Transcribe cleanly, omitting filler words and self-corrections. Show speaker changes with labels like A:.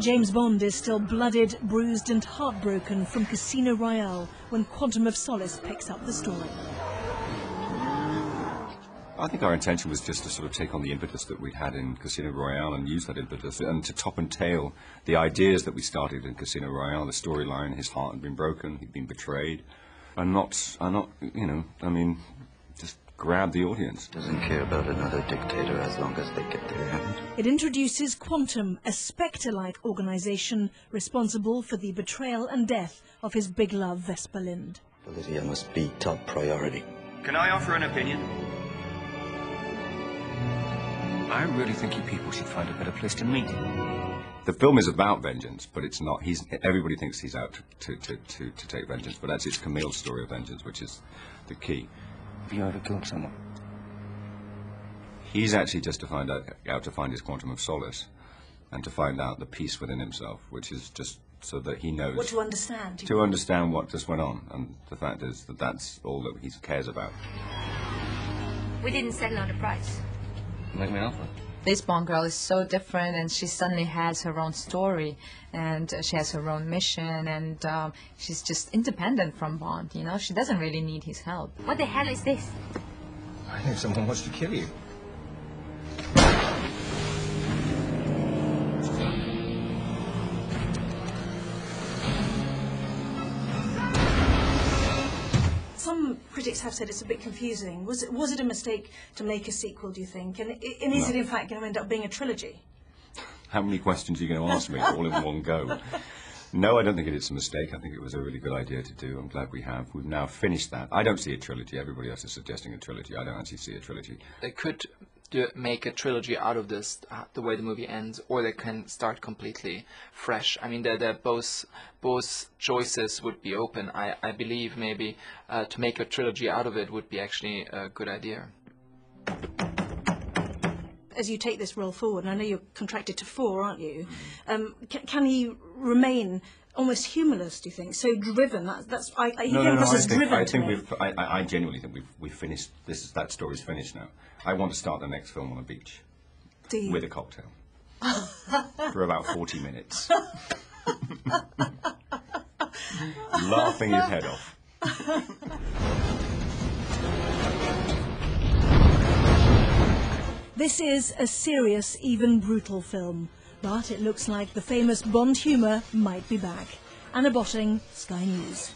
A: James Bond is still blooded, bruised and heartbroken from Casino Royale when Quantum of Solace picks up the story.
B: I think our intention was just to sort of take on the impetus that we'd had in Casino Royale and use that impetus and to top and tail the ideas that we started in Casino Royale, the storyline. His heart had been broken, he'd been betrayed. Just grab the audience.
C: Doesn't care about another dictator as long as they get their hand.
A: It introduces Quantum, a spectre-like organisation responsible for the betrayal and death of his big love, Vesper Lind.
C: Bolivia must be top priority.
B: Can I offer an opinion? I really think you people should find a better place to meet. The film is about vengeance, but it's not. Everybody thinks he's out to take vengeance, but actually it's Camille's story of vengeance, which is the key.
D: Have you ever killed someone?
B: He's actually just out to find his quantum of solace, and to find out the peace within himself, which is just so that he knows.
A: What to understand?
B: To understand what just went on, and the fact is that that's all that he cares about.
E: We didn't settle on a price.
D: Make me an offer.
F: This Bond girl is so different, and she suddenly has her own story, and she has her own mission, and she's just independent from Bond, you know? She doesn't really need his help.
E: What the hell is this?
D: I think someone wants to kill you.
A: Some critics have said it's a bit confusing. Was it a mistake to make a sequel, do you think? And is it in fact going to end up being a trilogy?
B: How many questions are you going to ask me all in one go? No, I don't think it's a mistake. I think it was a really good idea to do. I'm glad we have. We've now finished that. I don't see a trilogy. Everybody else is suggesting a trilogy. I don't actually see a trilogy.
G: They could make a trilogy out of this, the way the movie ends, or they can start completely fresh. I mean, both choices would be open. I believe maybe to make a trilogy out of it would be actually a good idea.
A: As you take this role forward, and I know you're contracted to 4, aren't you? Can he remain almost humorless, do you think? So driven, I
B: genuinely think we've finished. That story's finished now. I want to start the next film on a beach.
A: Do you?
B: With a cocktail. For about 40 minutes. Laughing his head off.
A: This is a serious, even brutal film, but it looks like the famous Bond humour might be back. Anna Botting, Sky News.